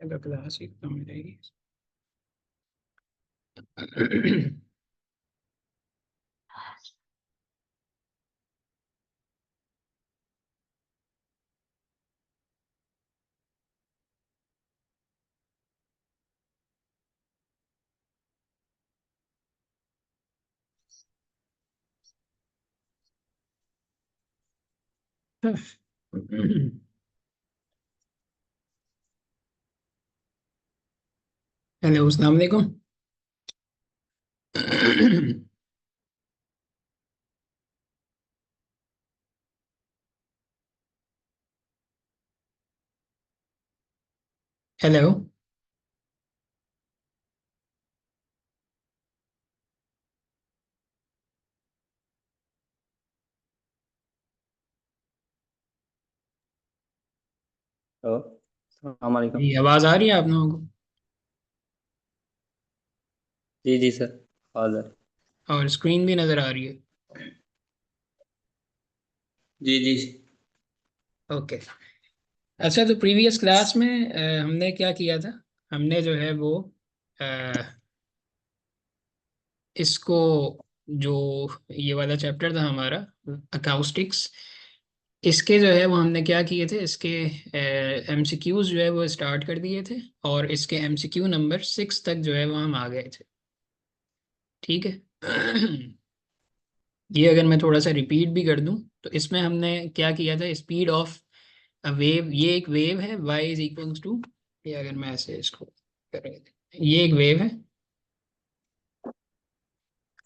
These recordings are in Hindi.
अगर क्लास ही खत्म हो जाएगी। हेलो, अस्सलाम वालेकुम। हेलो। हेलो। अस्सलाम वालेकुम। जी, आवाज़ आ रही है आप लोगों को? जी जी सर। हाजिर। और स्क्रीन भी नज़र आ रही है? जी जी। ओके। अच्छा, तो प्रीवियस क्लास में हमने क्या किया था? हमने जो है वो अ, इसको, जो ये वाला चैप्टर था हमारा, अकाउस्टिक्स, इसके जो है वो हमने क्या किए थे, इसके एमसीक्यूज जो है वो स्टार्ट कर दिए थे। और इसके एमसीक्यू नंबर 6 तक जो है वो हम आ गए थे। ठीक है। ये अगर मैं थोड़ा सा रिपीट भी कर दूं, तो इसमें हमने क्या किया था, स्पीड ऑफ अ वेव, ये एक वेव है, y इज इक्वल्स टू, ये अगर मैं ऐसे इसको करें, ये एक वेव है।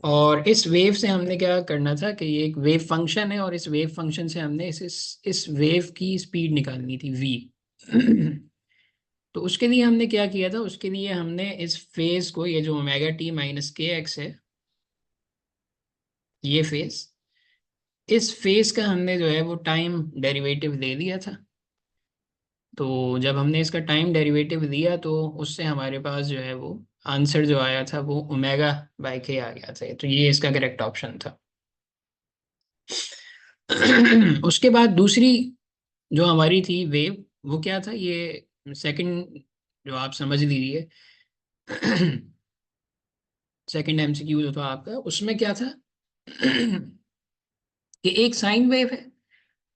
और इस वेव से हमने क्या करना था कि ये एक वेव फंक्शन है, और इस वेव फंक्शन से हमने इस वेव की स्पीड निकालनी थी v। तो उसके लिए हमने क्या किया था, उसके लिए हमने इस फेज को, ये जो ओमेगा टी माइनस के एक्स है, ये फेज, इस फेज का हमने जो है वो टाइम डेरिवेटिव ले लिया था। तो जब हमने इसका टाइम डेरिवेटिव लिया, तो उससे हमारे पास जो है वो आंसर जो आया था वो ओमेगा बाई के आ गया था। तो ये इसका करेक्ट ऑप्शन था। उसके बाद दूसरी जो हमारी थी वेव, वो क्या था, ये सेकंड, जो आप समझ लीजिए, सेकंड एमसीक्यू जो था आपका, उसमें क्या था कि एक साइन वेव है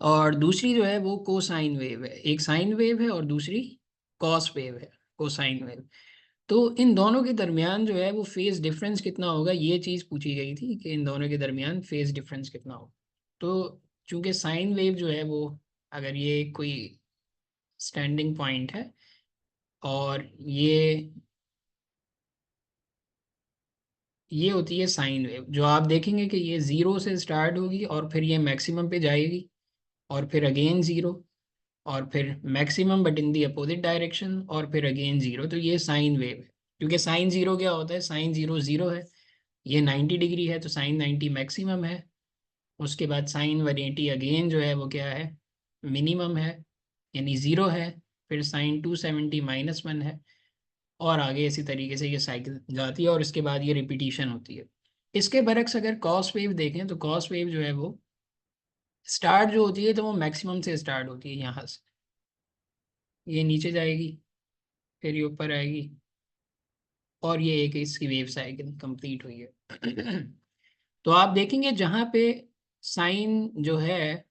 और दूसरी जो है वो कोसाइन वेव है। एक साइन वेव है और दूसरी कॉस वेव है, कोसाइन वेव। तो इन दोनों के दरमियान जो है वो फेज डिफरेंस कितना होगा, ये चीज़ पूछी गई थी कि इन दोनों के दरमियान फेज डिफरेंस कितना होगा। तो चूंकि साइन वेव जो है वो, अगर ये कोई स्टैंडिंग पॉइंट है, और ये होती है साइन वेव, जो आप देखेंगे कि ये ज़ीरो से स्टार्ट होगी और फिर ये मैक्सिमम पे जाएगी, और फिर अगेन ज़ीरो, और फिर maximum but in the opposite direction, और फिर अगेन ज़ीरो। तो ये साइन वेव है। क्योंकि साइन ज़ीरो क्या होता है, साइन ज़ीरो ज़ीरो है, ये 90 डिग्री है, तो साइन 90 मैक्सिमम है। उसके बाद साइन 180 अगेन जो है वो क्या है, मिनिमम है, यानी ज़ीरो है। फिर साइन 270 -1 है, और आगे इसी तरीके से ये साइकिल जाती है, और इसके बाद ये रिपीटिशन होती है। इसके बरक्स अगर कॉस वेव देखें, तो कॉस वेव जो है वो स्टार्ट जो होती है, तो वो मैक्सिमम से स्टार्ट होती है, यहाँ से ये नीचे जाएगी, फिर ये ऊपर आएगी, और ये एक इसकी वेव साइकिल कंप्लीट हुई है। तो आप देखेंगे जहाँ पे साइन जो है,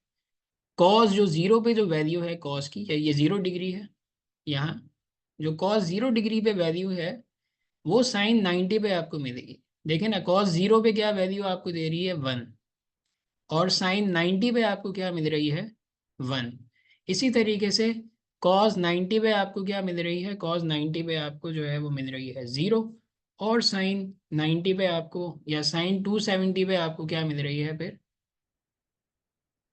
कॉस जो जीरो पे जो वैल्यू है कॉस की, या ये 0 डिग्री है, यहाँ जो कॉस 0 डिग्री पे वैल्यू है, वो साइन 90 पे आपको मिलेगी। देखें ना, कॉस जीरो पे क्या वैल्यू आपको दे रही है, 1, और साइन 90 पे आपको क्या मिल रही है, 1। इसी तरीके से कॉस 90 पे आपको क्या मिल रही है, कॉस 90 पे आपको जो है वो मिल रही है 0। और साइन 90 पे आपको, या साइन 270 पे आपको क्या मिल रही है फिर,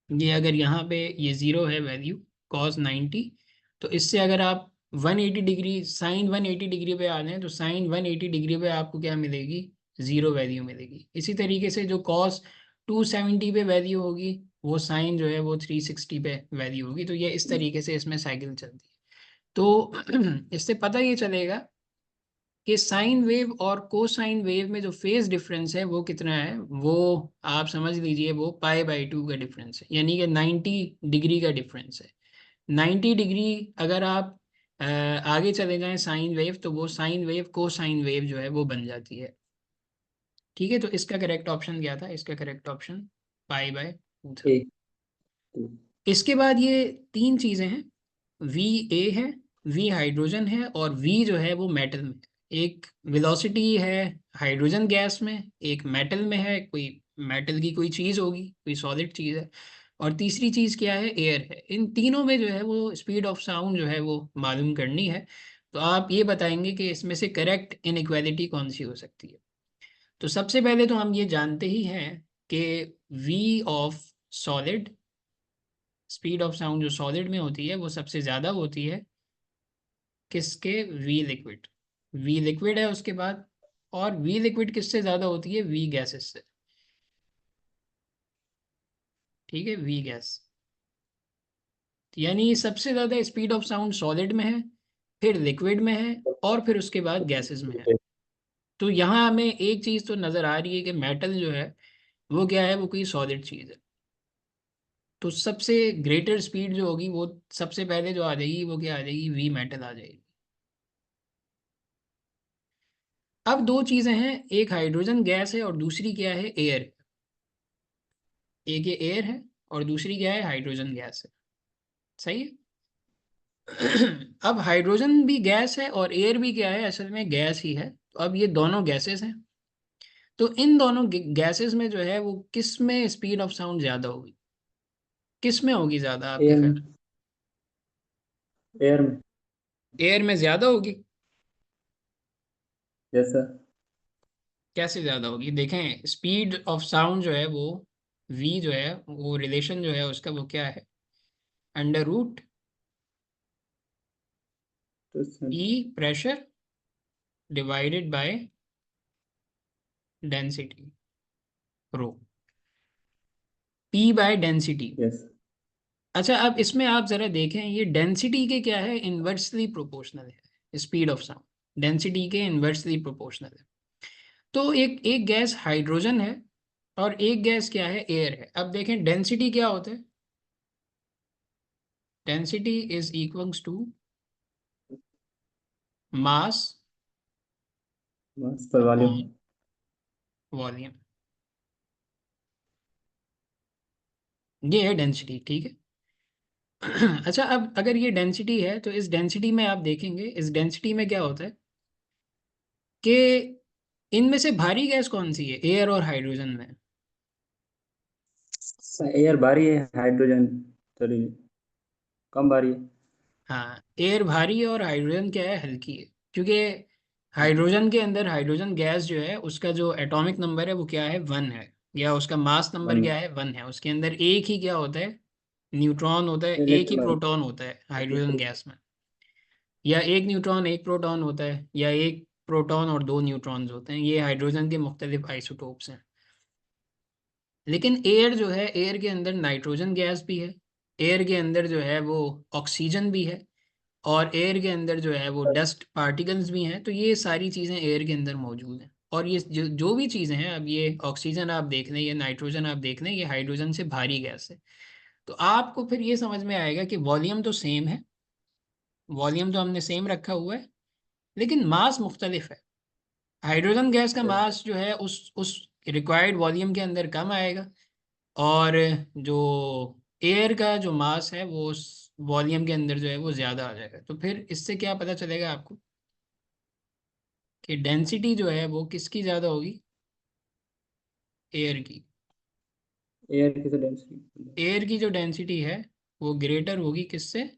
ये अगर यहाँ पे ये 0 है वैल्यू, कॉस 90, तो इससे अगर आप 180 डिग्री, साइन 180 डिग्री पे आ जाएं, तो साइन 180 डिग्री पे आपको क्या मिलेगी, 0 वैल्यू मिलेगी। इसी तरीके से जो कॉस 270 पे वैल्यू होगी, वो साइन जो है वो 360 पे वैल्यू होगी। तो ये इस तरीके से इसमें साइकिल चलती है। तो इससे पता ये चलेगा कि साइन वेव और कोसाइन वेव में जो फेज डिफरेंस है वो कितना है, वो आप समझ लीजिए वो पाई/2 का डिफरेंस है, यानी कि 90 डिग्री का डिफरेंस है। 90 डिग्री अगर आप आगे चले जाएं साइन वेव, तो वो साइन वेव को साइन वेव जो है वो बन जाती है। ठीक है, तो इसका करेक्ट ऑप्शन क्या था? इसका करेक्ट ऑप्शन पाई बाय 2 था। ए टू। इसके बाद ये तीन चीज़ें हैं, वी ए है, वी हाइड्रोजन है, और वी जो है वो मेटल में है। एक वेलोसिटी है हाइड्रोजन गैस में, एक मेटल में है, कोई मेटल की कोई चीज़ होगी, कोई सॉलिड चीज़ है, और तीसरी चीज़ क्या है? एयर है। इन तीनों में जो है वो स्पीड ऑफ साउंड जो है वो मालूम करनी है। तो आप ये बताएंगे कि इसमें से करेक्ट इनइक्वालिटी कौन सी हो सकती है। तो सबसे पहले तो हम ये जानते ही हैं कि V of solid, speed of sound जो सॉलिड में होती है वो सबसे ज़्यादा होती है किसके? We liquid. वी लिक्विड है उसके बाद, और वी लिक्विड किससे ज़्यादा होती है? वी गैसेस से। ठीक है, वी गैस। यानी सबसे ज़्यादा स्पीड ऑफ साउंड सॉलिड में है, फिर लिक्विड में है, और फिर उसके बाद गैसेस में है। तो यहाँ हमें एक चीज़ तो नज़र आ रही है कि मेटल जो है वो क्या है? वो कोई सॉलिड चीज़ है। तो सबसे ग्रेटर स्पीड जो होगी वो सबसे पहले जो आ जाएगी वो क्या आ जाएगी? वी मेटल आ जाएगी। अब दो चीज़ें हैं, एक हाइड्रोजन गैस है और दूसरी क्या है? एयर। एक ये एयर है और दूसरी क्या है? हाइड्रोजन गैस है। सही है। अब हाइड्रोजन भी गैस है और एयर भी क्या है? असल में गैस ही है। तो अब ये दोनों गैसेस हैं, तो इन दोनों गैसेस में जो है वो किस में स्पीड ऑफ साउंड ज़्यादा होगी? किस में होगी ज़्यादा आपके एयर ख्याल? में। एयर में। एयर में ज़्यादा होगी। जैसा। कैसे ज़्यादा होगी? देखें, स्पीड ऑफ साउंड जो है वो वी जो है वो रिलेशन जो है उसका वो क्या है? अंडर रूट तो E pressure divided by density, rho, P by density. Yes. अच्छा, अब इसमें आप ज़रा देखें, ये डेंसिटी के क्या है? इन्वर्सली प्रोपोर्शनल है स्पीड ऑफ साउंड, डेंसिटी के इन्वर्सली प्रोपोर्शनल है। तो एक एक गैस हाइड्रोजन है और एक गैस क्या है? एयर है। अब देखें डेंसिटी क्या होता है? Density is equals to mass mass पर वॉल्यूम। Upon volume. ये है डेंसिटी। ठीक है। अच्छा, अब अगर ये डेंसिटी है तो इस डेंसिटी में आप देखेंगे, इस डेंसिटी में क्या होता है कि इनमें से भारी गैस कौन सी है एयर और हाइड्रोजन में? एयर भारी है, हाइड्रोजन थोड़ी कम भारी है। हाँ, एयर भारी है और हाइड्रोजन क्या है? हल्की है। क्योंकि हाइड्रोजन के अंदर, हाइड्रोजन गैस जो है उसका जो एटॉमिक नंबर है वो क्या है? 1 है। या उसका मास नंबर वन। क्या है? 1 है। उसके अंदर एक ही क्या होता है? न्यूट्रॉन होता है, एक ही इलेक्ट्रॉन। प्रोटॉन होता है हाइड्रोजन गैस में। या एक न्यूट्रॉन एक प्रोटॉन होता है, या एक प्रोटॉन और दो न्यूट्रॉन्स होते हैं। ये हाइड्रोजन के मुख्तलिफ आइसोटोप्स हैं। लेकिन एयर जो है, एयर के अंदर नाइट्रोजन गैस भी है, एयर के अंदर जो है वो ऑक्सीजन भी है, और एयर के अंदर जो है वो डस्ट पार्टिकल्स भी हैं। तो ये सारी चीज़ें एयर के अंदर मौजूद हैं। और ये जो जो भी चीज़ें हैं, अब ये ऑक्सीजन आप देख लें, ये नाइट्रोजन आप देख लें, ये हाइड्रोजन से भारी गैस है। तो आपको फिर ये समझ में आएगा कि वॉल्यूम तो सेम है, वॉल्यूम तो हमने सेम रखा हुआ है, लेकिन मास मुख्तलिफ है। हाइड्रोजन गैस का यस। मास जो है उस रिक्वायर्ड वॉल्यूम के अंदर कम आएगा, और जो एयर का जो मास है वो उस वॉल्यूम के अंदर जो है वो ज़्यादा आ जाएगा। तो फिर इससे क्या पता चलेगा आपको कि डेंसिटी जो है वो किसकी ज़्यादा होगी? एयर की। एयर की तो डेंसिटी। एयर की जो डेंसिटी है वो ग्रेटर होगी किससे?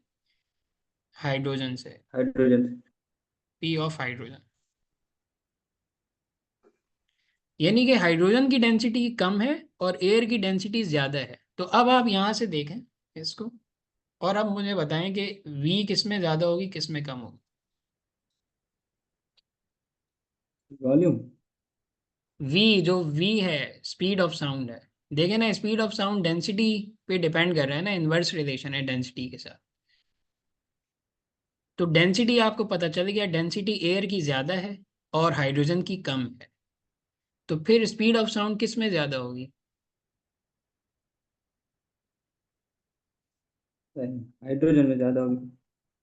हाइड्रोजन से। हाइड्रोजन। P of hydrogen. यानी कि हाइड्रोजन की डेंसिटी कम है और एयर की डेंसिटी ज़्यादा है। तो अब आप यहाँ से देखें इसको, और अब मुझे बताएं कि वी किस में ज़्यादा होगी, किस में कम होगी? वॉल्यूम। वी, जो वी है स्पीड ऑफ साउंड है, देखें ना, स्पीड ऑफ साउंड डेंसिटी पे डिपेंड कर रहा है ना, इन्वर्स रिलेशन है डेंसिटी के साथ। तो डेंसिटी आपको पता चल गया, डेंसिटी एयर की ज़्यादा है और हाइड्रोजन की कम है। तो फिर स्पीड ऑफ साउंड किस में ज़्यादा होगी? हाइड्रोजन में ज़्यादा होगी।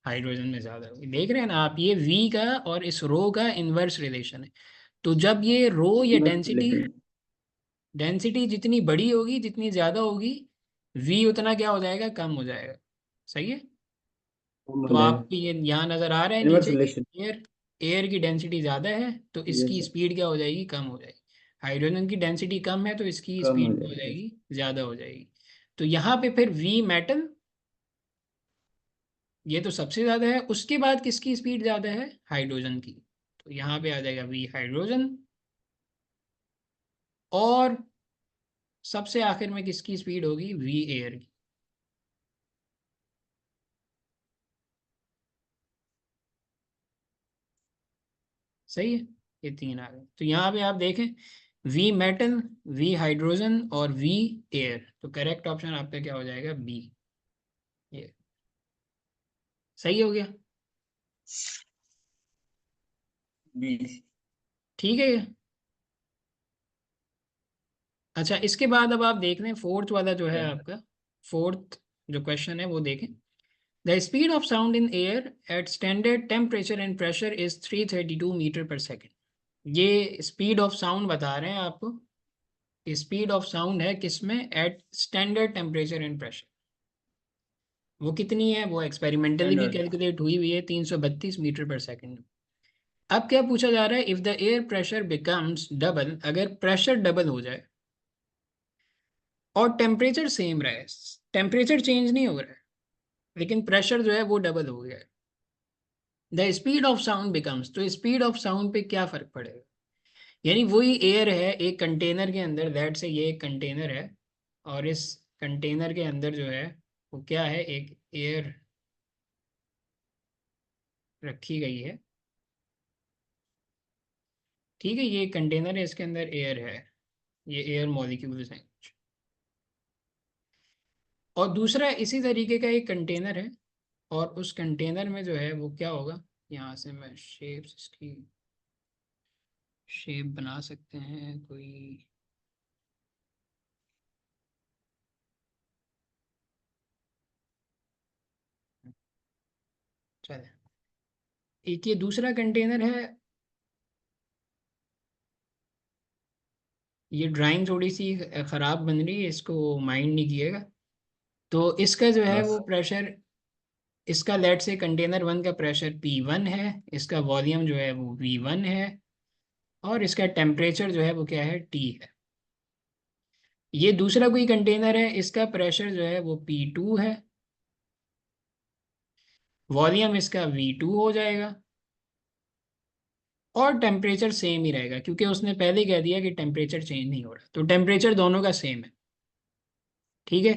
हाइड्रोजन में ज़्यादा होगी। देख रहे हैं ना आप, ये वी का और इस रो का इन्वर्स रिलेशन है। तो जब ये रो या इनवर्स डेंसिटी, रिलेशन। डेंसिटी जितनी बड़ी होगी, जितनी ज़्यादा होगी, वी उतना क्या हो जाएगा, कम हो जाएगा। सही है। कम तो हो जाएगा। आपकी ये यहाँ नज़र आ रहा है इनवर्स नीचे कि रिलेशन। एयर, एयर की डेंसिटी ज़्यादा है तो इसकी यस। स्पीड क्या हो जाएगी, कम हो जाएगी। हाइड्रोजन की डेंसिटी कम है तो इसकी कम हो स्पीड क्या हो जाएगा। जाएगी, ज़्यादा हो जाएगी। तो यहाँ पे फिर वी मेटल, ये तो सबसे ज़्यादा है। उसके बाद किसकी स्पीड ज़्यादा है, हाइड्रोजन की। तो यहाँ पे आ जाएगा वी हाइड्रोजन। और सबसे आखिर में किसकी स्पीड होगी, वी एयर की। सही है। ये तीन आ गए। तो यहाँ पे आप देखें, वी मेटल, वी हाइड्रोजन और वी एयर। तो करेक्ट ऑप्शन आपका क्या हो जाएगा, बी। ये सही हो गया। बी। ठीक है ये। अच्छा, इसके बाद अब आप देख लें फोर्थ वाला जो है आपका, फोर्थ जो क्वेश्चन है वो देखें। The speed of sound in air at standard temperature and pressure is 332 meter per second. ये स्पीड ऑफ साउंड बता रहे हैं आपको। स्पीड ऑफ साउंड है किसमें, at standard temperature and pressure. वो कितनी है, वो एक्सपेरिमेंटली भी स्टैंडर्ड। कैलकुलेट हुई हुई है, 332 मीटर पर सेकेंड। अब क्या पूछा जा रहा है, if the air pressure becomes double, अगर प्रेशर डबल हो जाए और टेम्परेचर सेम रहे, टेम्परेचर चेंज नहीं हो रहा है लेकिन प्रेशर जो है वो डबल हो गया है, the speed of sound becomes, तो स्पीड ऑफ साउंड पे क्या फर्क पड़ेगा। यानी वही एयर है एक कंटेनर के अंदर, दैट से ये एक कंटेनर है और इस कंटेनर के अंदर जो है वो क्या है, एक एयर रखी गई है। ठीक है, ये कंटेनर है, इसके अंदर एयर है, ये एयर मॉलिक्यूल्स हैं कुछ। और दूसरा इसी तरीके का एक कंटेनर है और उस कंटेनर में जो है वो क्या होगा, यहाँ से मैं शेप्स इसकी शेप बना सकते हैं कोई। चले, एक ये दूसरा कंटेनर है। ये ड्राइंग थोड़ी सी ख़राब बन रही है, इसको माइंड नहीं किएगा। तो इसका जो है वो बस। प्रेशर, इसका लेट से कंटेनर वन का प्रेशर P1 है, इसका वॉल्यूम जो है वो V1 है और इसका टेम्परेचर जो है वो क्या है, T है। ये दूसरा कोई कंटेनर है, इसका प्रेशर जो है वो P2 है, वॉल्यूम इसका V2 हो जाएगा और टेम्परेचर सेम ही रहेगा क्योंकि उसने पहले ही कह दिया कि टेम्परेचर चेंज नहीं हो रहा, तो टेम्परेचर दोनों का सेम है। ठीक है।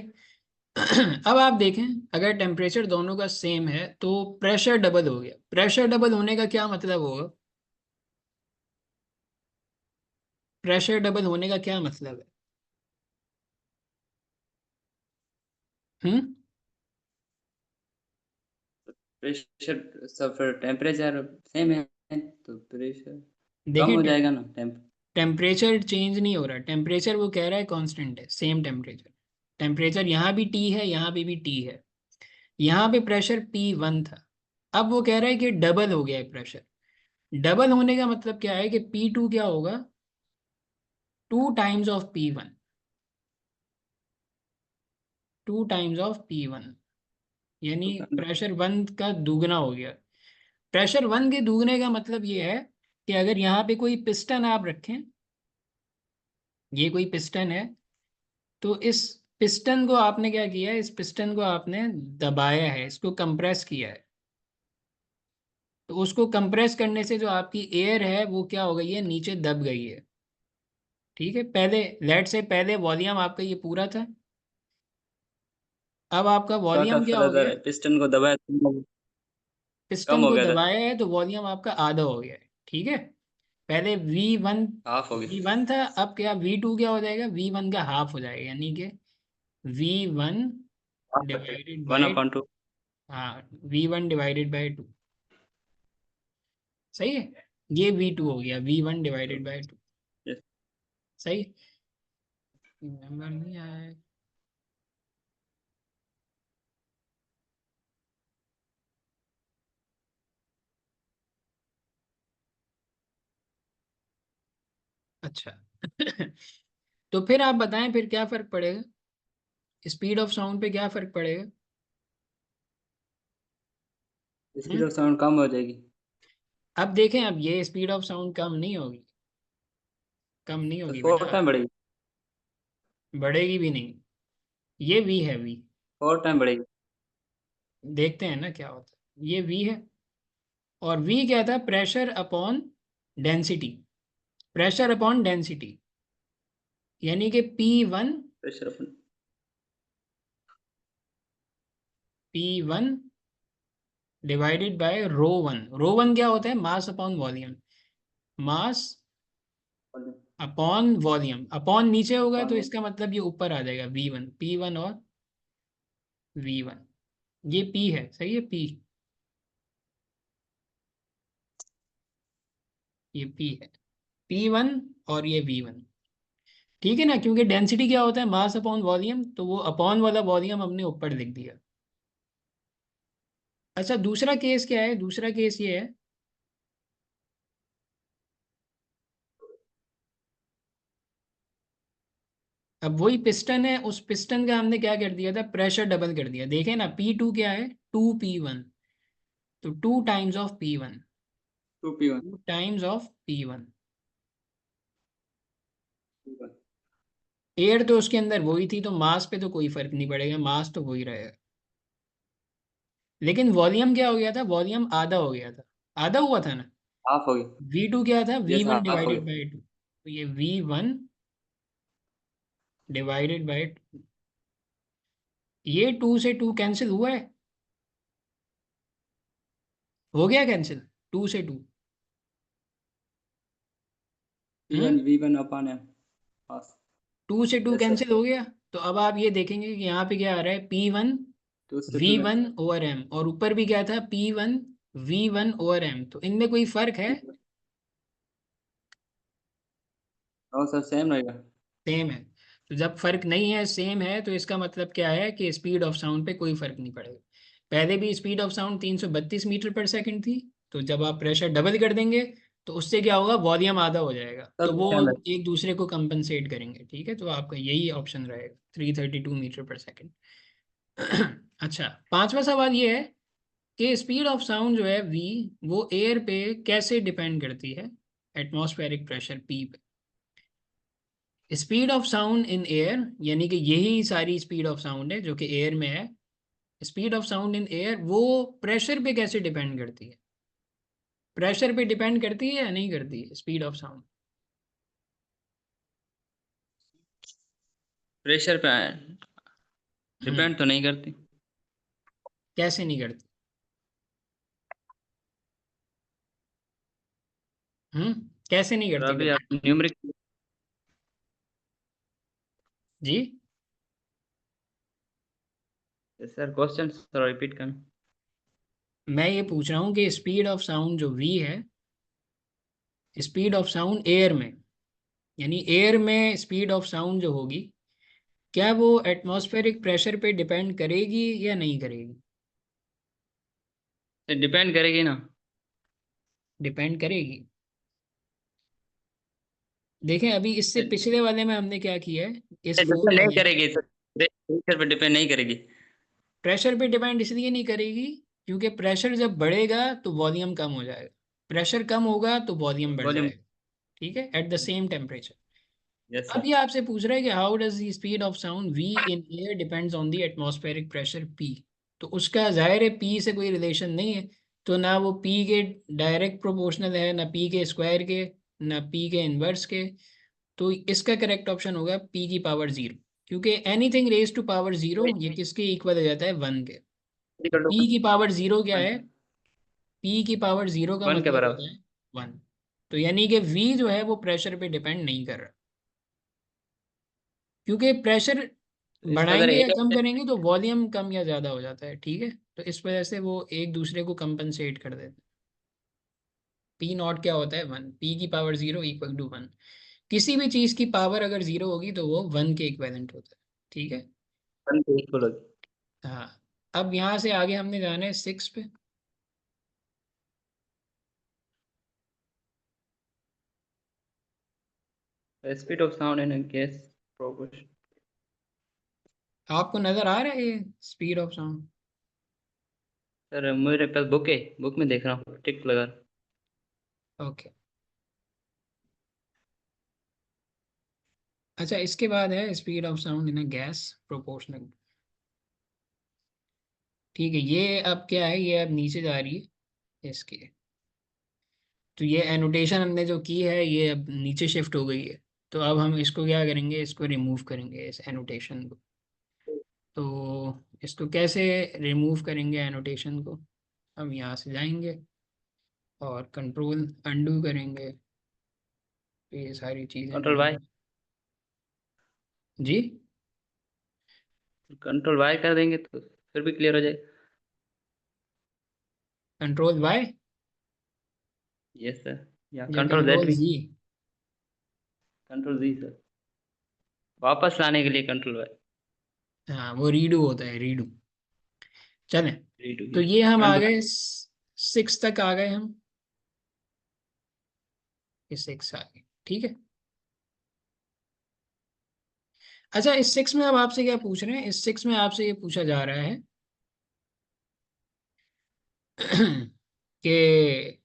अब आप देखें, अगर टेम्परेचर दोनों का सेम है तो प्रेशर डबल हो गया। प्रेशर डबल होने का क्या मतलब होगा, प्रेशर डबल होने का क्या मतलब है। हम्म। प्रेशर सब, फिर टेम्परेचर सेम है तो प्रेशर कम देखिए, हो जाएगा ना टेम्प। टेम्परेचर चेंज नहीं हो रहा, टेम्परेचर वो कह रहा है कांस्टेंट है, सेम टेम्परेचर। टेम्परेचर यहाँ भी टी है, यहाँ पे भी टी है। यहाँ पे प्रेशर P1 था, अब वो कह रहा है कि डबल हो गया है प्रेशर। डबल होने का मतलब क्या है कि P2 क्या होगा, 2 times of P1, 2 times of P1। यानी प्रेशर वन का दुगना हो गया। प्रेशर वन के दुगने का मतलब ये है कि अगर यहाँ पे कोई पिस्टन आप रखें, ये कोई पिस्टन है, तो इस पिस्टन को आपने क्या किया है, इस पिस्टन को आपने दबाया है, इसको कंप्रेस किया है। तो उसको कंप्रेस करने से जो आपकी एयर है वो क्या हो गई है, नीचे दब गई है। ठीक है, पहले लेट से पहले वॉल्यूम आपका ये पूरा था, अब आपका का वॉल्यूम क्या हो गया, फिर पिस्टन को दबाया तो कम पिस्टन हो को गया था। दबाया है तो वॉल्यूम आपका आधा हो गया है। ठीक है, पहले V1, हाफ हो गया। V1 था, अब क्या V2 क्या हो जाएगा, V1 का हाफ हो जाएगा, यानी कि V1 हाफ हो गया। Divided one by, upon two. हाँ V1 डिवाइडेड बाई 2। सही है, ये V2 हो गया, V1 डिवाइडेड बाई 2। सही। नंबर नहीं आया है। अच्छा। तो फिर आप बताएं फिर क्या फर्क पड़ेगा, स्पीड ऑफ साउंड पे क्या फर्क पड़ेगा? Speed hmm? ऑफ साउंड कम हो जाएगी। अब देखें, अब ये स्पीड ऑफ साउंड कम नहीं होगी, कम नहीं तो होगी फोर बेटा, टाइम बढ़ेगी। बढ़ेगी भी नहीं। ये वी है, वी। 4 टाइम बढ़ेगी। देखते हैं ना क्या होता है, ये वी है। और वी क्या था? Pressure upon density, pressure upon density, यानी कि pressure upon. P1 divided by rho 1। Rho 1 क्या होता है? Mass upon volume, mass upon volume, upon नीचे होगा तो इसका मतलब ये ऊपर आ जाएगा, V1, P1 और V1। ये P है, सही है, P, ये P है, P1 और ये V1। ठीक है ना, क्योंकि डेंसिटी क्या होता है? मास अपॉन वॉल्यूम, तो वो अपॉन वाला वॉल्यूम हमने ऊपर लिख दिया। अच्छा, दूसरा केस क्या है? दूसरा केस ये है, अब वही पिस्टन है, उस पिस्टन का हमने क्या कर दिया था? प्रेशर डबल कर दिया। देखें ना, P2 क्या है? 2P1, तो 2 times of P1, 2P1। 2 times of P1। Air तो उसके अंदर वही थी, तो मास पे तो कोई फर्क नहीं पड़ेगा, मास तो वही रहेगा। लेकिन वॉल्यूम क्या हो गया था? वॉल्यूम आधा हो गया था, आधा हुआ था ना। हाफ हो गई। V2 क्या था? वी यस, वन हाफ हो डिवाइडेड गई। बाई टू तो ये V1 डिवाइडेड बाई टू, ये 2 से 2 कैंसिल हुआ है, हो गया कैंसिल, 2 से 2। हम्म, V1 अपन है। पास। 2 से 2 यस सर। कैंसिल हो गया। तो अब आप ये देखेंगे कि यहाँ पे क्या आ रहा है? P1 2 से 2 में। V1/m, और ऊपर भी क्या था? P1 V1/m, तो इनमें कोई फर्क है? और सर सेम रहेगा। सेम है। तो जब फर्क नहीं है, सेम है, तो इसका मतलब क्या है कि स्पीड ऑफ साउंड पे कोई फर्क नहीं पड़ेगा। पहले भी स्पीड ऑफ साउंड 332 मीटर पर सेकंड थी, तो जब आप प्रेशर डबल कर देंगे तो उससे क्या होगा? वॉल्यूम आधा हो जाएगा, तो सब वो सेम है। एक दूसरे को कंपनसेट करेंगे। ठीक है, तो आपका यही ऑप्शन रहेगा, 332 मीटर पर सेकंड। अच्छा, पांचवा सवाल ये है कि स्पीड ऑफ साउंड जो है वी, वो एयर पे कैसे डिपेंड करती है? एटमॉस्फेरिक प्रेशर पी पे। Speed of sound in air, यानी कि यही सारी स्पीड ऑफ साउंड है जो कि एयर में है। Speed of sound in air वो प्रेशर पे कैसे डिपेंड करती है? प्रेशर पे डिपेंड करती है या नहीं करती है स्पीड ऑफ साउंड? प्रेशर पे हम्म, डिपेंड तो नहीं करती। कैसे नहीं करती? कैसे नहीं और करती अभी बेटा? आप न्यूमेरिक। जी, सर क्वेश्चन थोड़ा रिपीट कर। मैं ये पूछ रहा हूँ कि स्पीड ऑफ साउंड जो वी है, स्पीड ऑफ साउंड एयर में, यानी एयर में स्पीड ऑफ साउंड जो होगी, क्या वो एटमॉस्फेरिक प्रेशर पे डिपेंड करेगी या नहीं करेगी? डिपेंड करेगी ना। डिपेंड करेगी। देखें, अभी इससे पिछले वाले में हमने क्या किया है, इस फोर डिपेंड नहीं वाले में। करेगी सर। प्रेशर पे डिपेंड नहीं करेगी। प्रेशर पे डिपेंड इसलिए नहीं करेगी क्योंकि प्रेशर जब बढ़ेगा तो वॉल्यूम कम हो जाएगा, प्रेशर कम होगा तो वॉल्यूम बढ़ वॉल्यूम। जाएगा। ठीक है, at the same temperature. Yes अब सर। ये आपसे पूछ रहा है कि how does the speed of sound V in air depends on the atmospheric pressure P. तो उसका जाहिर है पी से कोई रिलेशन नहीं है, तो ना वो पी के डायरेक्ट प्रोपोर्शनल है, ना पी के स्क्वायर के, ना पी के इनवर्स के। तो इसका करेक्ट ऑप्शन होगा P⁻0, क्योंकि anything raise to power zero ये किसके इक्वल हो जाता है? 1 के। तो इक्वल टू P⁻0 क्या है? 1। P⁻0 का 1 के मतलब होता बराबर। है 1। तो यानी कि V जो है वो प्रेशर पे डिपेंड नहीं कर रहा, क्योंकि प्रेशर इसका अगर बढ़ाएंगे या कम एयर। करेंगे तो वॉल्यूम कम या ज़्यादा हो जाता है। ठीक है, तो इस वजह से वो एक दूसरे को कंपनसेट कर देते हैं। P0 क्या होता है? 1, P⁻0 इक्वल टू 1। किसी भी चीज़ की पावर अगर जीरो होगी तो वो 1 के इक्वेलेंट होता है। ठीक है। 1 के इक्वल होगी। हाँ, अब यहाँ से आगे हमने जाना है 6 पे। Speed of sound in gas proportion. आपको नजर आ रहा है ये स्पीड ऑफ साउंड? सर मेरे पास बुक है, बुक में देख रहा हूँ, टिक लगा। ओके। अच्छा, इसके बाद है speed of sound in a gas proportional. ठीक है, ये अब क्या है, ये अब नीचे जा रही है इसके। तो ये एनोटेशन हमने जो की है ये अब नीचे शिफ्ट हो गई है। तो अब हम इसको क्या करेंगे, इसको रिमूव करेंगे इस एनोटेशन को। तो इसको कैसे रिमूव करेंगे एनोटेशन को? हम यहाँ से जाएंगे और कंट्रोल अंडू करेंगे, तो ये सारी चीज़ें कंट्रोल undo वाई। कर। जी। कंट्रोल वाई कर देंगे तो फिर भी क्लियर हो जाएगा। कंट्रोल वाई यस सर, या या कंट्रोल जेड कंट्रोल भी। जी? कंट्रोल जी सर, वापस लाने के लिए कंट्रोल वाई। हाँ, वो रीडू होता है, रीडू। चलें। रीडू तो या ये हम आ अंडू। गए 6 तक आ गए हम। ये 6 आ गए, ठीक है। अच्छा, इस 6 में अब आपसे क्या पूछ रहे हैं, इस 6 में आपसे ये पूछा जा रहा है कि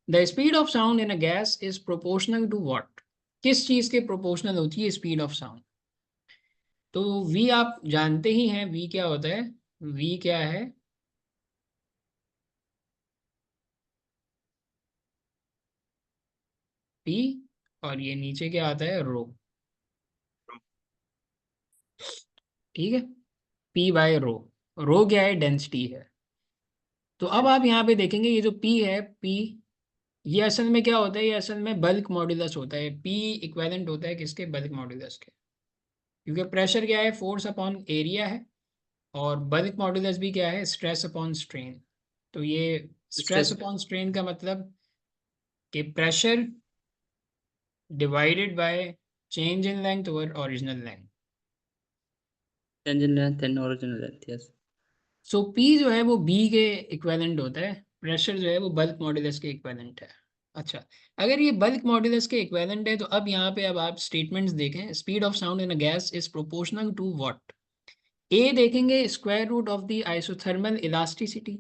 the speed of sound in a gas is proportional to what. किस चीज के प्रोपोर्शनल होती है स्पीड ऑफ साउंड? तो वी आप जानते ही हैं, वी क्या होता है? वी क्या है? पी। और ये नीचे क्या आता है, रो। ठीक है, पी बाय रो। रो क्या है, डेंसिटी है। तो अब आप यहाँ पे देखेंगे ये जो पी है, पी, ये असल में क्या होता है, ये असल में बल्क मॉड्यूलस होता है। पी इक्विवेलेंट होता है किसके, बल्क मॉड्यूलस के। क्योंकि प्रेशर क्या है, फोर्स अपॉन एरिया है। और बल्क मॉड्यूलस भी क्या है, स्ट्रेस अपॉन स्ट्रेन। तो ये स्ट्रेस स्ट्रेस। अपॉन स्ट्रेन का मतलब कि pressure divided by change in length over original length. Change in length and original length, yes. So P जो है वो बी के इक्विवेलेंट होता है। प्रेशर जो है वो बल्क मॉड्यूलस के इक्विवेलेंट है। अच्छा, अगर ये बल्क मॉड्यूलस के इक्विवेलेंट है तो अब यहाँ पे अब आप स्टेटमेंट्स देखें, speed of sound in a gas is proportional to what. A देखेंगे, square root of the isothermal elasticity,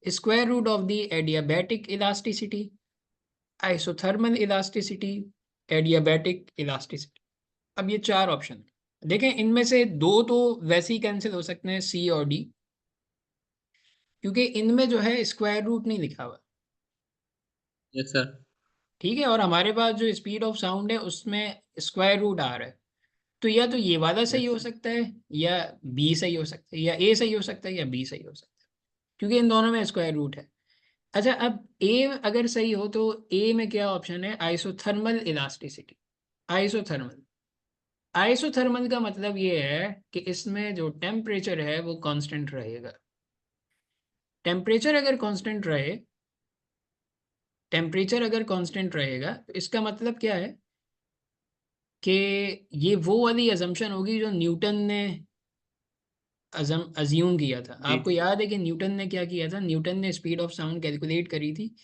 square root of the adiabatic elasticity, isothermal elasticity, adiabatic elasticity. अब ये 4 ऑप्शन देखें, इनमें से दो तो वैसे ही कैंसिल हो सकते हैं, सी और डी, क्योंकि इनमें जो है स्क्वायर रूट नहीं लिखा हुआ। Yes sir. ठीक है, और हमारे पास जो स्पीड ऑफ साउंड है उसमें स्क्वायर रूट आ रहा है। तो या तो ये वाला सही यस हो सर। सकता है, या बी सही हो सकता है, या ए सही हो सकता है, या बी सही हो सकता है, क्योंकि इन दोनों में स्क्वायर रूट है। अच्छा, अब ए अगर सही हो तो ए में क्या ऑप्शन है, आइसोथर्मल इलास्टिसिटी। आइसोथर्मल, आइसोथर्मल का मतलब ये है कि इसमें जो टेम्परेचर है वो कांस्टेंट रहेगा। टेम्परेचर अगर कांस्टेंट रहे, टेम्परेचर अगर कांस्टेंट रहेगा तो इसका मतलब क्या है कि ये वो वाली अजम्पशन होगी जो न्यूटन ने अज्यूम किया था। जी। आपको याद है कि न्यूटन ने क्या किया था, न्यूटन ने स्पीड ऑफ साउंड कैलकुलेट करी थी।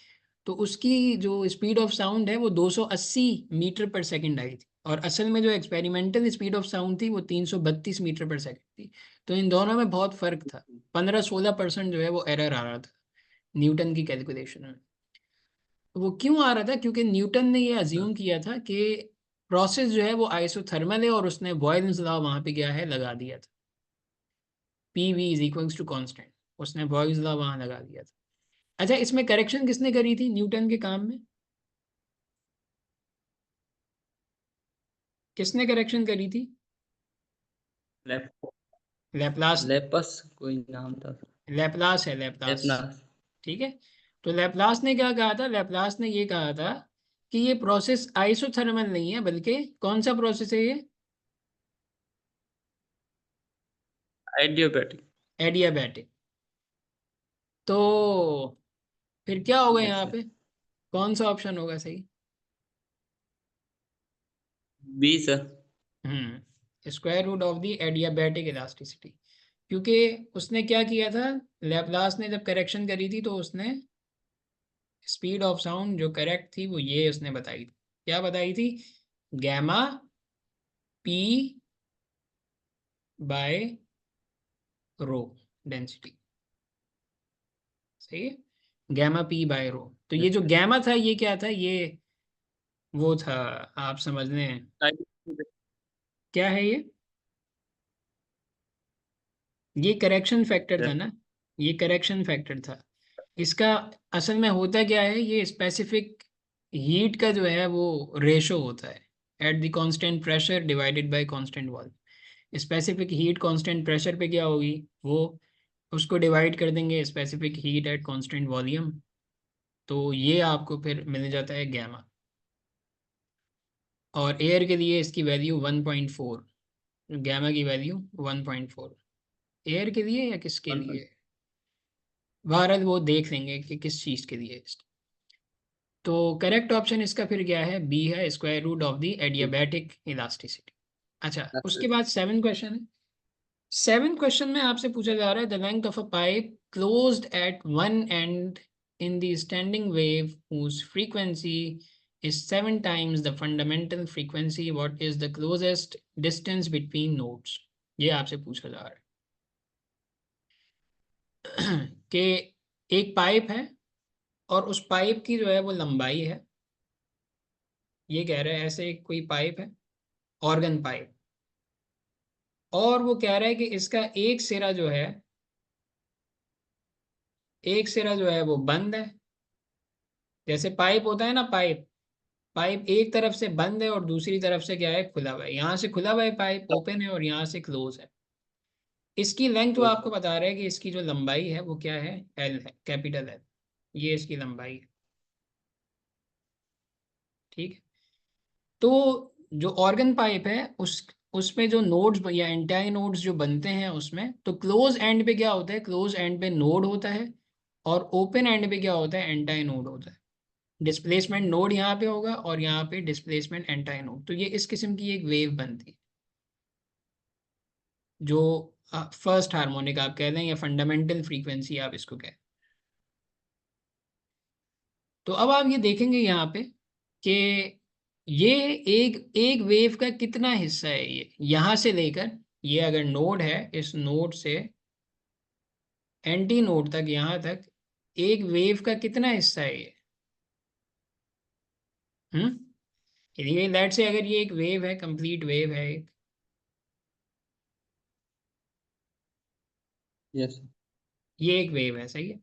तो उसकी जो स्पीड ऑफ साउंड है वो 280 मीटर पर सेकंड आई थी, और असल में जो एक्सपेरिमेंटल स्पीड ऑफ साउंड थी वो 332 मीटर पर सेकंड थी। तो इन दोनों में बहुत फर्क था, 15-16% जो है वो एरर आ रहा था न्यूटन की कैलकुलेशन में। तो वो क्यों आ रहा था, क्योंकि न्यूटन ने ये अज्यूम किया था कि प्रोसेस जो है वो आइसोथर्मल है, और उसने बॉयल्स लॉ वहाँ पे क्या है लगा दिया था, P V is equals to constant. उसने बॉयल्स लॉ वहाँ लगा दिया था। अच्छा, इसमें करेक्शन किसने करी थी न्यूटन के काम में? किसने करेक्शन करी थी? लैप लेप्लास ने। लेपस कोई नाम था। लेप्लास है, लेप्लास। लेपनास। ठीक है। तो लेप्लास ने क्या कहा था, लेप्लास ने ये कहा था कि ये प्रोसेस आइसोथर्मल नहीं है, बल्कि कौन सा प्रोसेस है ये, आइडियोबैटिक। एडियाबैटिक। तो फिर क्या होगा यस यहाँ सर। पे, कौन सा ऑप्शन होगा सही? B sir. Square root of the adiabatic elasticity. क्योंकि उसने क्या किया था, लेप्लास ने जब करेक्शन करी थी तो उसने स्पीड ऑफ साउंड जो करेक्ट थी वो ये उसने बताई थी। क्या बताई थी gamma P by rho density, सही है, गैमा पी बाय रो। तो ये जो गैमा था ये क्या था, ये वो था, आप समझ लें क्या है ये करेक्शन फैक्टर था ना, ये करेक्शन फैक्टर था। इसका असल में होता क्या है, ये स्पेसिफिक हीट का जो है वो रेशो होता है at the constant pressure divided bye constant volume. Specific heat constant pressure पे क्या होगी, वो उसको डिवाइड कर देंगे specific heat at constant volume, तो ये आपको फिर मिल जाता है गैमा। और एयर के लिए इसकी वैल्यू 1.4, गैमा की वैल्यू 1.4 एयर के लिए या किसके लिए, बहरहाल वो देख लेंगे कि किस चीज़ के लिए। तो करेक्ट ऑप्शन इसका फिर क्या है, बी है, square root of the adiabatic elasticity. अच्छा, उसके बाद सेवन क्वेश्चन है। सेवन क्वेश्चन में आपसे पूछा जा रहा है, the length of a pipe closed at one end in the standing wave whose frequency is 7 times the fundamental frequency, what is the closest distance between nodes। ये आपसे पूछा जा रहा है कि एक पाइप है और उस पाइप की जो है वो लंबाई है, ये कह रहे हैं ऐसे कोई पाइप है, ऑर्गन पाइप, और वो कह रहा है कि इसका एक सिरा जो है, एक सिरा जो है वो बंद है। जैसे पाइप होता है ना, पाइप पाइप एक तरफ से बंद है और दूसरी तरफ से क्या है, खुला हुआ है। यहाँ से खुला हुआ है, पाइप ओपन है, और यहाँ से क्लोज है। इसकी लेंथ वो आपको बता रहा है कि इसकी जो लंबाई है वो क्या है, एल है, कैपिटल एल, ये इसकी लंबाई है। ठीक है। तो जो ऑर्गन पाइप है उसमें जो नोड्स या एंटाई नोड्स जो बनते हैं उसमें, तो क्लोज एंड पे क्या होता है, क्लोज एंड पे नोड होता है, और ओपन एंड पे क्या होता है, एंटाई नोड होता है। डिस्प्लेसमेंट नोड यहाँ पे होगा और यहाँ पे डिस्प्लेसमेंट एंटाई नोड। तो ये इस किस्म की एक वेव बनती है, जो फर्स्ट हार्मोनिक आप कह दें या फंडामेंटल फ्रीक्वेंसी आप इसको कहें। तो अब आप ये देखेंगे यहाँ पे कि ये एक एक वेव का कितना हिस्सा है, ये यहाँ से लेकर, ये अगर नोड है, इस नोड से एंटी नोड तक, यहाँ तक एक वेव का कितना हिस्सा है ये। ये लेट से अगर ये एक वेव है, कंप्लीट वेव है एक, यस। ये एक वेव है, सही है।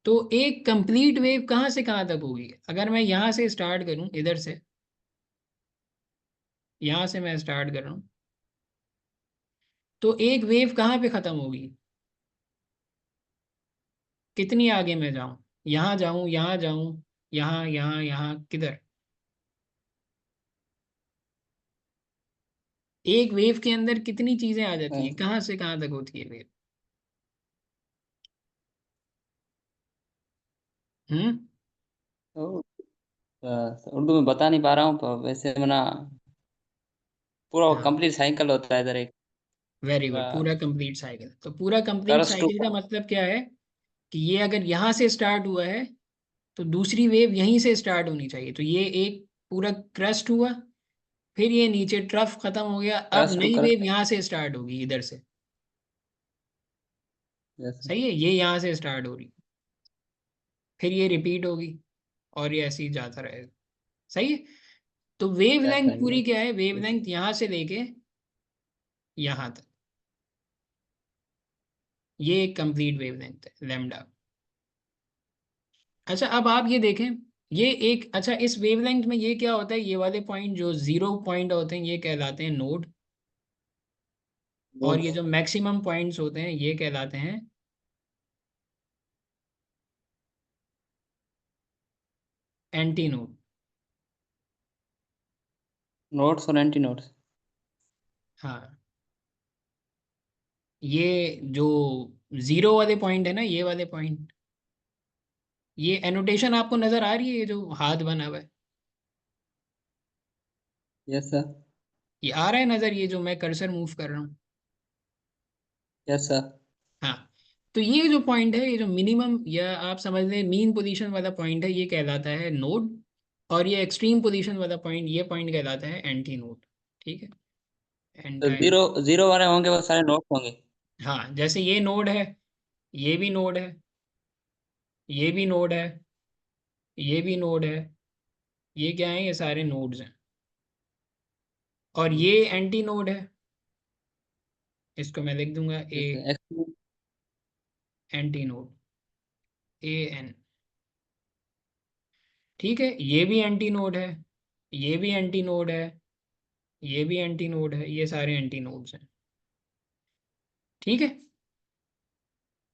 तो एक कंप्लीट वेव कहाँ से कहाँ तक होगी, अगर मैं यहाँ से स्टार्ट करूँ, इधर से, यहाँ से मैं स्टार्ट कर रहा हूँ, तो एक वेव कहाँ पे ख़त्म होगी, कितनी आगे मैं जाऊँ, यहाँ जाऊँ, यहाँ जाऊँ, यहाँ यहाँ यहाँ किधर, एक वेव के अंदर कितनी चीज़ें आ जाती हैं, कहाँ से कहाँ तक होती है वेव। हम्म। तो उर्दू में बता नहीं पा रहा हूँ, पर वैसे मना पूरा हाँ, कंप्लीट साइकिल होता है इधर एक वेरी गुड, पूरा पूरा कंप्लीट साइकिल। तो पूरा कंप्लीट करस टू। साइकिल का मतलब क्या है कि ये अगर यहाँ से स्टार्ट हुआ है तो दूसरी वेव यहीं से स्टार्ट होनी चाहिए। तो ये एक पूरा क्रस्ट हुआ, फिर ये नीचे ट्रफ खत्म हो गया, अब करस टू नई करस। वेव यहाँ से स्टार्ट होगी, इधर से। यस। सही है, ये यहाँ से स्टार्ट हो रही, फिर ये रिपीट होगी, और ये ऐसे ही जाता रहेगा। सही है। तो यस वेवलेंथ सही है। पूरी क्या है, वेवलेंथ यहाँ से लेके यहाँ तक, ये एक कंप्लीट वेवलेंथ है लैम्डा। अच्छा, अब आप ये देखें, ये एक, अच्छा इस वेवलेंथ में ये क्या होता है, ये वाले पॉइंट जो जीरो पॉइंट होते हैं ये कहलाते हैं नोड, और ये नोट्स। जो मैक्सिमम पॉइंट्स होते हैं ये कहलाते हैं एंटी नोड। नोट्स और एंटी नोट्स। हाँ, ये जो जीरो वाले पॉइंट है ना, ये वाले पॉइंट, ये एनोटेशन आपको नजर आ रही है, ये जो हाथ बना हुआ है, यस सर। ये आ रहा है नजर, ये जो मैं कर्सर मूव कर रहा हूँ। Yes sir. हाँ, तो ये जो पॉइंट है, ये जो मिनिमम या आप समझ लें मीन पोजीशन वाला पॉइंट है, ये कहलाता है नोड। और ये एक्सट्रीम पोजीशन वाला पॉइंट, ये पॉइंट कहलाता है एंटी नोड। ठीक है, तो एंटाई जीरो नोड। जीरो वाले होंगे वो सारे नोट होंगे। हाँ, जैसे ये नोड है, ये भी नोड है, ये भी नोड है, ये भी नोड है, ये क्या है, ये सारे नोड्स हैं। और ये एंटी नोड है, इसको मैं लिख दूंगा ए, जैसे x. Anti node, A N. ठीक है, ये भी एंटी नोड है, ये भी एंटी नोड है, ये भी एंटी नोड है, ये सारे एंटी नोड्स हैं। ठीक है,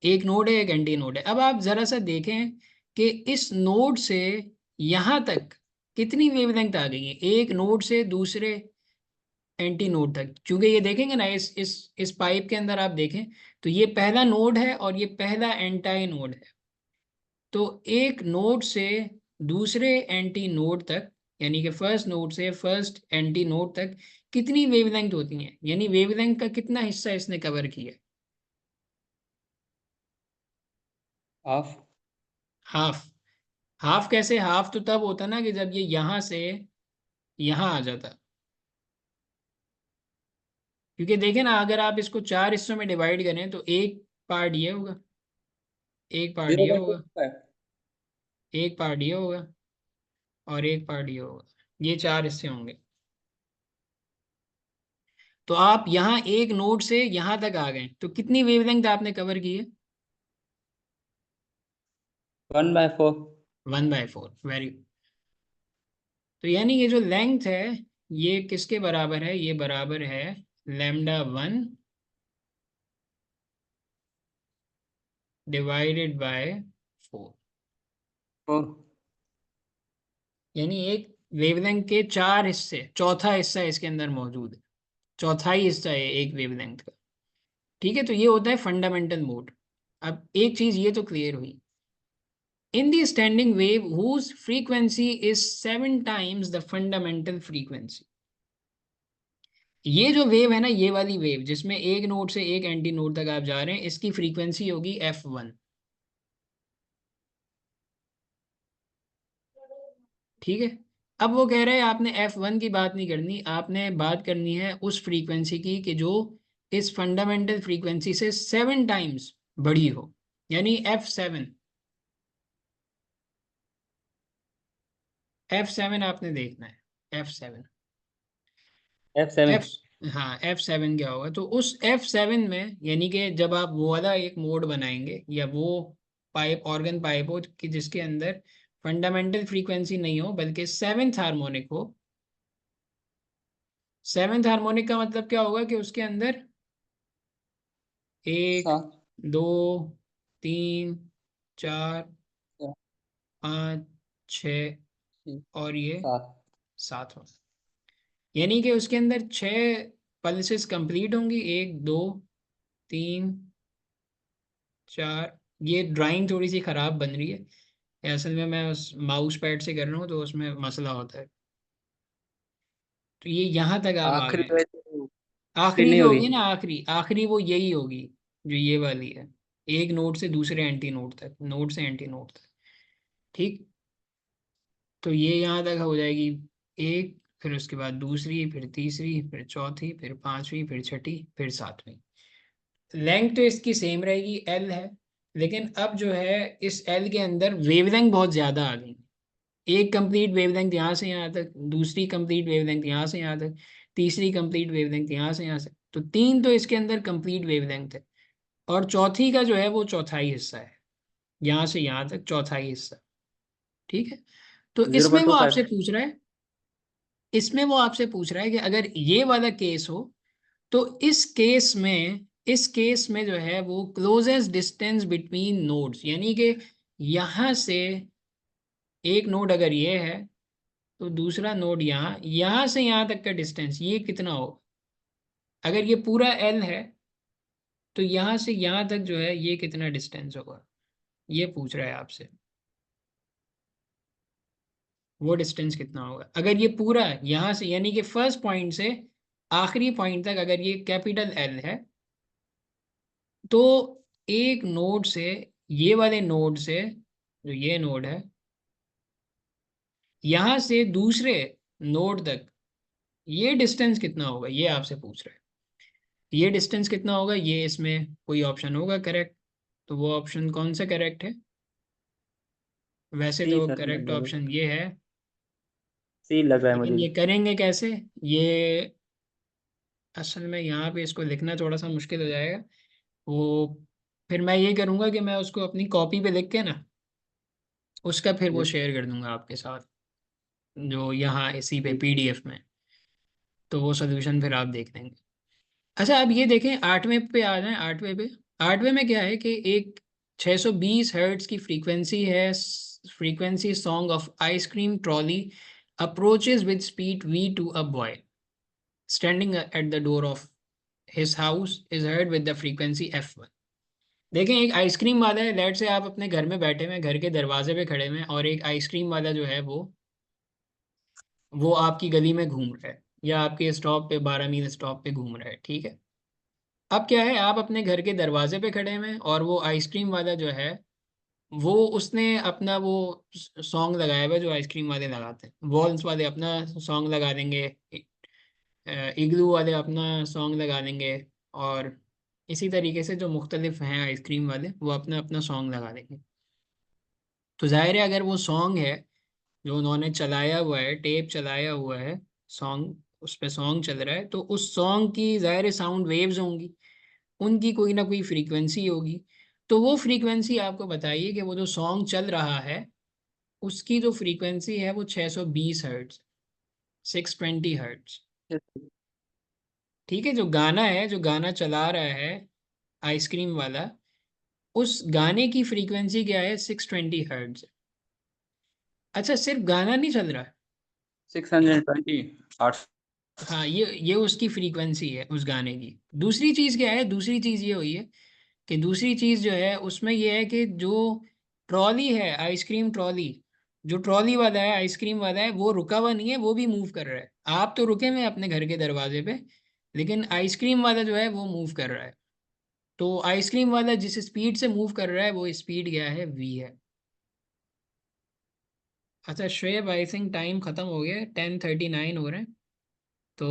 एक नोड है, एक एंटी नोड है। अब आप जरा सा देखें कि इस नोड से यहां तक कितनी वेवलेंथ आ गई है, एक नोड से दूसरे एंटी नोड तक। क्योंकि ये देखेंगे ना, इस पाइप के अंदर आप देखें, तो ये पहला नोड है और ये पहला एंटाई नोड है। तो एक नोड से दूसरे एंटी नोड तक, यानी कि फर्स्ट नोड से फर्स्ट एंटी नोड तक कितनी वेवलेंथ होती है, यानी वेवलेंथ का कितना हिस्सा इसने कवर किया। हाफ। हाफ। हाफ कैसे, हाफ तो तब होता ना कि जब ये यहां से यहां आ जाता। क्योंकि देखें ना, अगर आप इसको चार हिस्सों में डिवाइड करें तो एक पार्ट ये होगा, एक पार्ट जीरो ये बाई टू होगा, है। एक पार्ट ये होगा, और एक पार्ट ये होगा। ये चार हिस्से होंगे। तो आप यहाँ एक नोड से यहाँ तक आ गए, तो कितनी वेवलेंथ आपने कवर की है। 1/4। 1/4, वेरी। तो यानी ये जो लेंथ है, ये किसके बराबर है, ये बराबर है λ1 डिवाइडेड बाय 4। फोर। यानी एक वेवलेंथ के चार हिस्से, चौथा हिस्सा इसके अंदर मौजूद है, चौथाई हिस्सा है एक वेवलेंथ का। ठीक है, तो ये होता है फंडामेंटल मोड। अब एक चीज ये तो क्लियर हुई, in the standing wave whose frequency is 7 times the fundamental frequency। ये जो वेव है ना, ये वाली वेव जिसमें एक नोड से एक एंटी नोड तक आप जा रहे हैं, इसकी फ्रीक्वेंसी होगी f1। ठीक है, अब वो कह रहे हैं आपने f1 की बात नहीं करनी, आपने बात करनी है उस फ्रीक्वेंसी की कि जो इस फंडामेंटल फ्रीक्वेंसी से 7 टाइम्स बड़ी हो, यानी f7। f7 आपने देखना है, f7। F7। एफ, हाँ F7 क्या होगा, तो उस F7 में, यानी कि जब आप वो वाला एक मोड बनाएंगे, या वो पाइप, ऑर्गन पाइप हो कि जिसके अंदर फंडामेंटल फ्रीक्वेंसी नहीं हो बल्कि सेवेंथ हार्मोनिक हो। सेवेंथ हार्मोनिक का मतलब क्या होगा कि उसके अंदर एक, सात। दो, तीन, चार, चार, पाँच, छ, छः, और ये सात। सात हो। यानी कि उसके अंदर छह पल्सेस कंप्लीट होंगी, एक, दो, तीन, चार। ये ड्राइंग थोड़ी सी खराब बन रही है, ये असल में मैं उस माउस पैड से कर रहा हूँ तो उसमें मसला होता है। तो ये यहाँ तक आप आ आखिरी गए। जो है तो फिर आखिरी नहीं जो होगी। होगी ना, आखिरी आखिरी वो यही होगी जो ये वाली है, एक नोड से दूसरे एंटी नोड तक, नोड से एंटी नोड तक। ठीक, तो ये यहाँ तक हो जाएगी एक, फिर उसके बाद दूसरी, फिर तीसरी, फिर चौथी, फिर पांचवी, फिर छठी, फिर सातवीं। लेंथ तो इसकी सेम रहेगी, एल है। लेकिन अब जो है, इस एल के अंदर वेवलेंथ बहुत ज़्यादा आ गई। एक कंप्लीट वेवलेंथ यहाँ से यहाँ तक, दूसरी कंप्लीट वेवलेंथ यहाँ से यहाँ तक, तीसरी कंप्लीट वेवलेंथ यहाँ से यहाँ से। तो तीन तो इसके अंदर कंप्लीट वेवलेंथ है, और चौथी का जो है वो चौथाई हिस्सा है, यहाँ से यहाँ तक चौथाई हिस्सा। ठीक है, तो जीरो इसमें पॉइंट वो टू आपसे फाइव पूछ रहा है, इसमें वो आपसे पूछ रहा है कि अगर ये वाला केस हो, तो इस केस में जो है वो क्लोजेस्ट डिस्टेंस बिटवीन नोड्स, यानी कि यहाँ से एक नोड अगर ये है, तो दूसरा नोड यहाँ, यहाँ से यहाँ तक का डिस्टेंस ये कितना हो। अगर ये पूरा एल है, तो यहाँ से यहाँ तक जो है ये कितना डिस्टेंस होगा, ये पूछ रहा है आपसे। वो डिस्टेंस कितना होगा अगर ये पूरा यहाँ से, यानी कि फर्स्ट पॉइंट से आखिरी पॉइंट तक अगर ये कैपिटल एल है, तो एक नोड से, ये वाले नोड से, जो ये नोड है, यहाँ से दूसरे नोड तक ये डिस्टेंस कितना होगा, ये आपसे पूछ रहा है। ये डिस्टेंस कितना होगा, ये इसमें कोई ऑप्शन होगा करेक्ट? तो वो ऑप्शन कौन सा करेक्ट है? वैसे सी तो सर करेक्ट लगभग, ऑप्शन ये है। सी लग रहा है लेकिन मुझे। ये करेंगे कैसे? ये असल में यहाँ पे इसको लिखना थोड़ा सा मुश्किल हो जाएगा। वो फिर मैं ये करूँगा कि मैं उसको अपनी कॉपी पे लिख के ना, उसका फिर वो शेयर कर दूंगा आपके साथ, जो यहाँ इसी पे ठीक है। पीडीएफ में। तो वो सोल्यूशन फिर आप देख लेंगे। अच्छा, अब ये देखें, आठवें पे आ जाएं। आठवें पे, आठवें में क्या है कि एक 620 हर्ट्ज की फ्रीक्वेंसी है। Frequency song of ice cream trolley approaches with speed V to a boy standing at the door of his house is heard with the frequency f1। देखें, एक आइसक्रीम वाला है, लेट से आप अपने घर में बैठे हुए हैं, घर के दरवाजे पे खड़े हुए हैं, और एक आइसक्रीम वाला जो है वो आपकी गली में घूम रहा है, या आपके स्टॉप पे, 12 मील स्टॉप पे घूम रहा है, ठीक है। अब क्या है, आप अपने घर के दरवाजे पे खड़े हुए हैं, और वो आइसक्रीम वाला जो है, वो उसने अपना वो सॉन्ग लगाया हुआ है जो आइसक्रीम वाले लगाते हैं। वॉल्स वाले अपना सॉन्ग लगा देंगे, इग्लू वाले अपना सॉन्ग लगा देंगे, और इसी तरीके से जो मुख्तलिफ हैं आइसक्रीम वाले, वो अपना अपना सॉन्ग लगा देंगे। तो जाहिर है, अगर वो सॉन्ग है जो उन्होंने चलाया हुआ है, टेप चलाया हुआ है, सॉन्ग, उस पे सॉन्ग चल रहा है, तो उस सॉन्ग की ज़ाहिर साउंड वेव्स होंगी, उनकी कोई ना कोई फ्रीक्वेंसी होगी। तो वो फ्रीक्वेंसी आपको बताइए कि वो जो सॉन्ग चल रहा है, उसकी जो फ्रीक्वेंसी है वो 620 हर्ट्ज, 620 हर्ट्ज। ठीक है, जो गाना है, जो गाना चला रहा है आइसक्रीम वाला, उस गाने की फ्रीक्वेंसी क्या है? 620 हर्ट्ज। अच्छा, सिर्फ गाना नहीं चल रहा है। 620 आठ। हाँ, ये उसकी फ्रीक्वेंसी है उस गाने की। दूसरी चीज़ क्या है? दूसरी चीज़ ये हुई है कि दूसरी चीज़ जो है उसमें ये है कि जो ट्रॉली है, आइसक्रीम ट्रॉली, जो ट्रॉली वाला है, आइसक्रीम वाला है, वो रुका हुआ नहीं है, वो भी मूव कर रहा है। आप तो रुके हुए हैं अपने घर के दरवाजे पे, लेकिन आइसक्रीम वाला जो है वो मूव कर रहा है। तो आइसक्रीम वाला जिस स्पीड से मूव कर रहा है, वो स्पीड क्या है? वी है। अच्छा श्रेयब, आई थिंक टाइम ख़त्म हो गया है, 10:39 हो रहे हैं। तो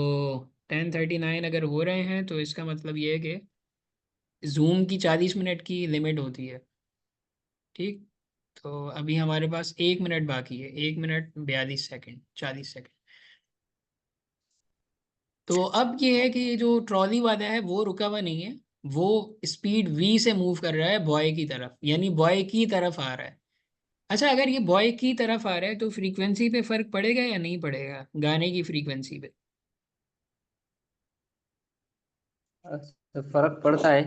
10:39 अगर हो रहे हैं, तो इसका मतलब ये है कि जूम की 40 मिनट की लिमिट होती है, ठीक। तो अभी हमारे पास 1 मिनट बाकी है, 1 मिनट 42 सेकंड, 40 सेकंड। तो अब ये है कि जो ट्रॉली वाला है वो रुका हुआ नहीं है, वो स्पीड वी से मूव कर रहा है बॉय की तरफ, यानी बॉय की तरफ आ रहा है। अच्छा, अगर ये बॉय की तरफ आ रहा है, तो फ्रीक्वेंसी पे फर्क पड़ेगा या नहीं पड़ेगा, गाने की फ्रीक्वेंसी पे? तो फर्क पड़ता है।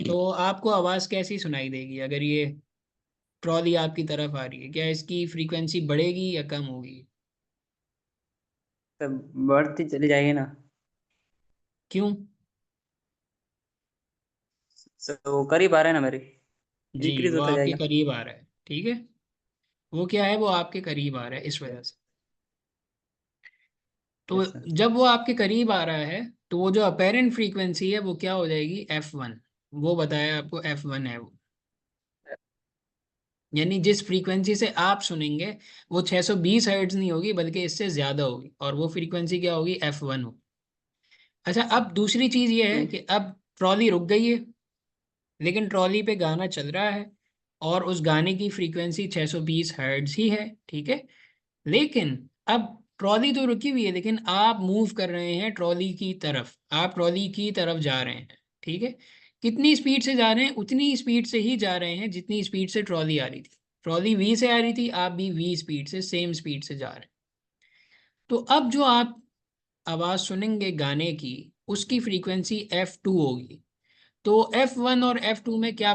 तो आपको आवाज़ कैसी सुनाई देगी अगर ये ट्रॉली आपकी तरफ आ रही है? क्या इसकी फ्रीक्वेंसी बढ़ेगी या कम होगी? तो बढ़ती चली जाएगी ना। क्यों? तो करीब आ रहा है ना मेरे, जी, इंक्रीज वो होता आपके जाएगा। करीब आ रहा है, ठीक है। वो क्या है, वो आपके करीब आ रहा है इस वजह से। तो यस सर। जब वो आपके करीब आ रहा है, तो वो जो अपेरेंट फ्रीक्वेंसी है वो क्या हो जाएगी? f1। वो बताया आपको, f1 है वो। यानी जिस फ्रीक्वेंसी से आप सुनेंगे, वो 620 हर्ट्ज नहीं होगी, बल्कि इससे ज़्यादा होगी, और वो फ्रीक्वेंसी क्या होगी? f1 होगी। अच्छा, अब दूसरी चीज़ ये है कि अब ट्रॉली रुक गई है, लेकिन ट्रॉली पे गाना चल रहा है, और उस गाने की फ्रीक्वेंसी 620 हर्ट्ज ही है, ठीक है। लेकिन अब ट्रॉली तो रुकी हुई है, लेकिन आप मूव कर रहे हैं ट्रॉली की तरफ, आप ट्रॉली की तरफ जा रहे हैं, ठीक है। कितनी स्पीड से जा रहे हैं? उतनी स्पीड से ही जा रहे हैं जितनी स्पीड से ट्रॉली आ रही थी। ट्रॉली वी से आ रही थी, आप भी वी स्पीड से, सेम स्पीड से जा रहे हैं। तो अब जो आप आवाज़ सुनेंगे गाने की, उसकी फ्रीक्वेंसी f2 होगी। तो f1 और f2 में क्या